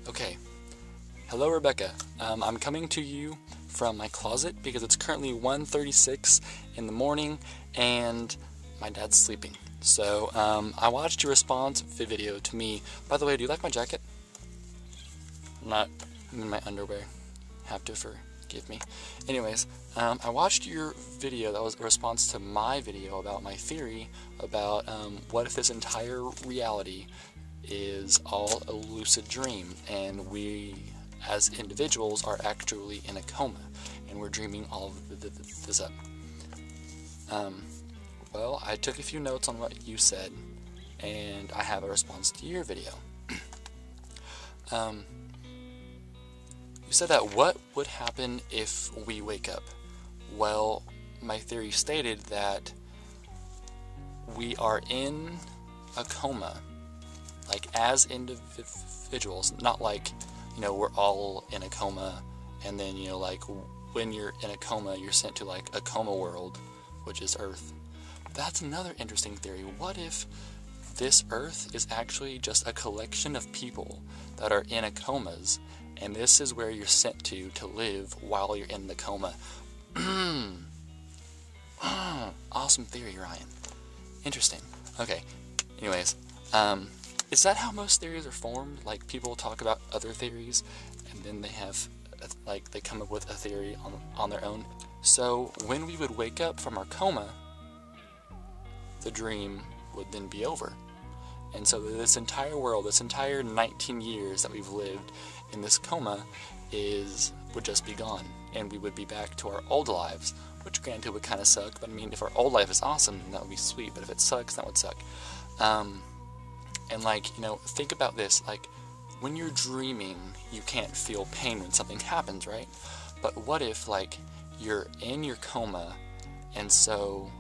Okay, hello Rebecca. I'm coming to you from my closet because it's currently 1:36 in the morning and my dad's sleeping. So I watched your response video to me. By the way, do you like my jacket? I'm in my underwear. Have to forgive me. Anyways, I watched your video that was a response to my video about my theory about what if this entire reality is all a lucid dream and we as individuals are actually in a coma and we're dreaming all of this up. Well, I took a few notes on what you said and I have a response to your video. You said that what would happen if we wake up? Well, my theory stated that we are in a coma, like as individuals, not like, we're all in a coma and then, like when you're in a coma, you're sent to like a coma world, which is Earth. That's another interesting theory. What if this Earth is actually just a collection of people that are in a comas, and this is where you're sent to live while you're in the coma? Awesome theory, Ryan. Interesting. Okay, anyways, is that how most theories are formed? Like, people talk about other theories, and then they have, they come up with a theory on their own. So, when we would wake up from our coma, the dream would then be over. And so this entire world, this entire 19 years that we've lived in this coma would just be gone, and we would be back to our old lives, which granted would kind of suck, but I mean, if our old life is awesome, then that would be sweet, but if it sucks, that would suck. And like, think about this, like, when you're dreaming, you can't feel pain when something happens, right? But what if, like, you're in your coma, and so,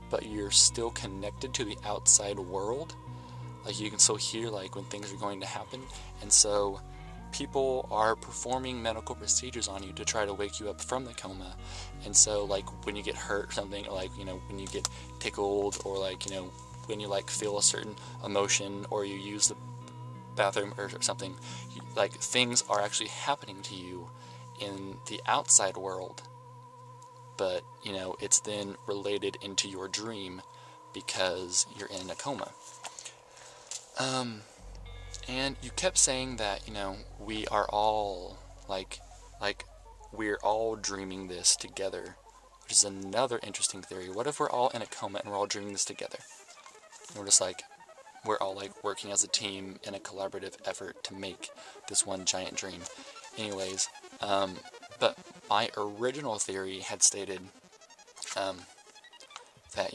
but you're still connected to the outside world? Like, you can still hear, like, when things are going to happen, and so people are performing medical procedures on you to try to wake you up from the coma. And so, like, when you get hurt or something, or like, when you get tickled, or like, when you like feel a certain emotion, or you use the bathroom or something, like, things are actually happening to you in the outside world, but it's then related into your dream because you're in a coma. And you kept saying that, we are all, like, we're all dreaming this together, which is another interesting theory. What if we're all in a coma and we're all dreaming this together? And we're just like, we're all like working as a team in a collaborative effort to make this one giant dream. Anyways, but my original theory had stated, that,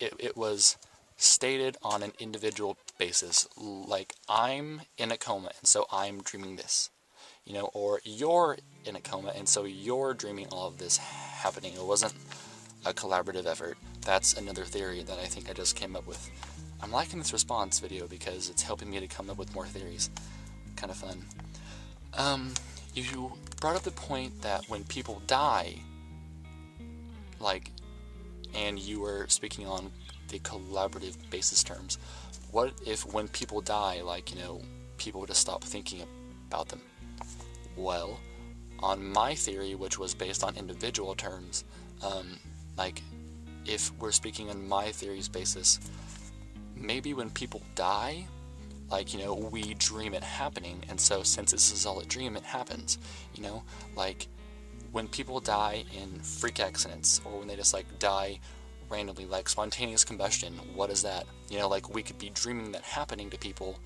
it was stated on an individual basis, like, I'm in a coma and so I'm dreaming this, or you're in a coma and so you're dreaming all of this happening. It wasn't a collaborative effort. That's another theory that I think I just came up with. I'm liking this response video because it's helping me to come up with more theories. Kind of fun. You brought up the point that when people die, like, and you were speaking on the collaborative basis terms, what if when people die, like, people just stop thinking about them? Well, on my theory, which was based on individual terms, like, if we're speaking on my theory's basis, maybe when people die, like, we dream it happening, and so since this is all a dream, it happens, like, when people die in freak accidents, or when they just, like, die randomly, like spontaneous combustion, what is that? Like, we could be dreaming that happening to people,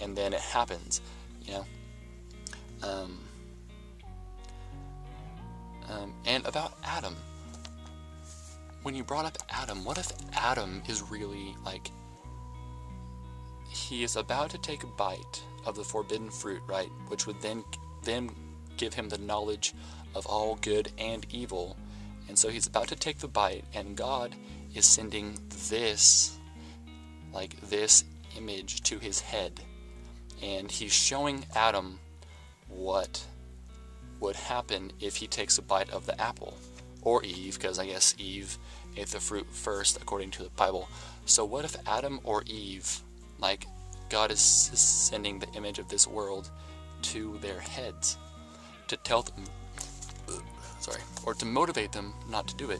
and then it happens, and about Adam, when you brought up Adam, what if Adam is really, like, he is about to take a bite of the forbidden fruit, right, which would then give him the knowledge of all good and evil, and so he's about to take the bite, and God is sending this image to his head, and he's showing Adam what would happen if he takes a bite of the apple, or Eve, because I guess Eve ate the fruit first according to the Bible. So what if Adam or Eve, like, God is sending the image of this world to their heads to tell them, or to motivate them not to do it,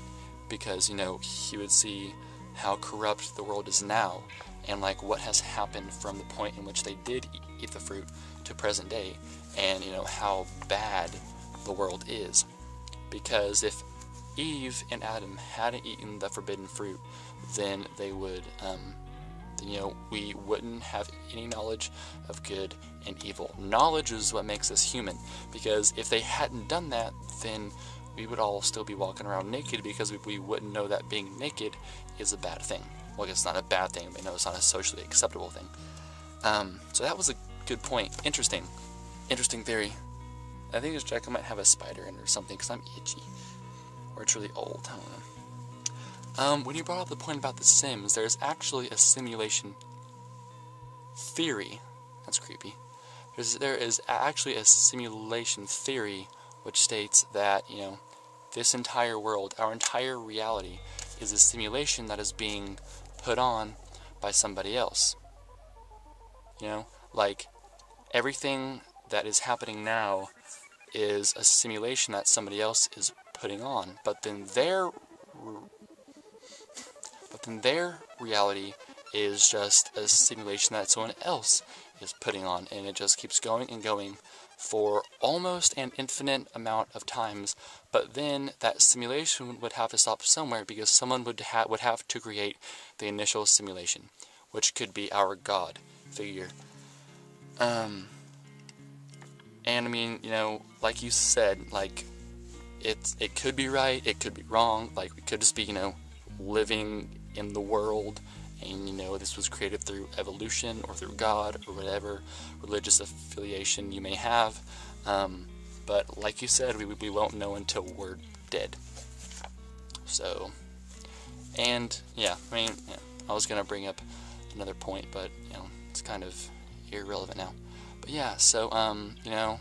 because, you know, he would see how corrupt the world is now, and like what has happened from the point in which they did eat the fruit to present day, and, you know, how bad the world is. Because if Eve and Adam hadn't eaten the forbidden fruit, then they would, you know, we wouldn't have any knowledge of good and evil. Knowledge is what makes us human, because if they hadn't done that, then we would all still be walking around naked, because we wouldn't know that being naked is a bad thing. Well, it's not a bad thing, but, you know, it's not a socially acceptable thing. So that was a good point. Interesting theory. I think this jacket might have a spider in it or something, because I'm itchy. Or it's really old, I don't know. When you brought up the point about The Sims, there's actually a simulation theory. That's creepy. There is actually a simulation theory which states that, you know, this entire world, our entire reality, is a simulation that is being put on by somebody else. You know, like, everything that is happening now is a simulation that somebody else is putting on, but then their reality is just a simulation that someone else is putting on, and it just keeps going and going for almost an infinite amount of times. But then that simulation would have to stop somewhere, because someone would have to create the initial simulation, which could be our God figure. And I mean, you know, like you said, like, it could be right, it could be wrong. Like, we could just be, you know, living in the world, and, you know, this was created through evolution or through God or whatever religious affiliation you may have. But like you said, we won't know until we're dead. So, and yeah, I mean, yeah, I was gonna bring up another point, but, you know, it's kind of irrelevant now. But yeah, so, you know,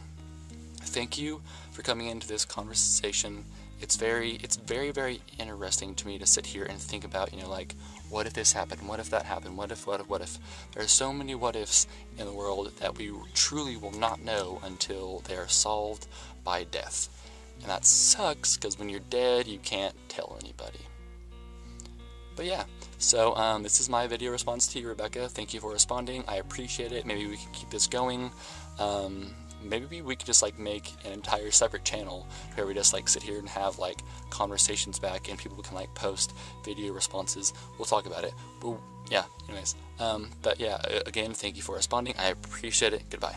thank you for coming into this conversation. It's very, very interesting to me to sit here and think about, you know, like, what if this happened? What if that happened? What if? There are so many what ifs in the world that we truly will not know until they are solved by death. And that sucks, because when you're dead, you can't tell anybody. But yeah, so this is my video response to you, Rebecca. Thank you for responding. I appreciate it. Maybe we can keep this going. Maybe we could just like make an entire separate channel where we just like sit here and have like conversations back, and people can like post video responses. We'll talk about it. But yeah, anyways. But yeah, again, thank you for responding. I appreciate it. Goodbye.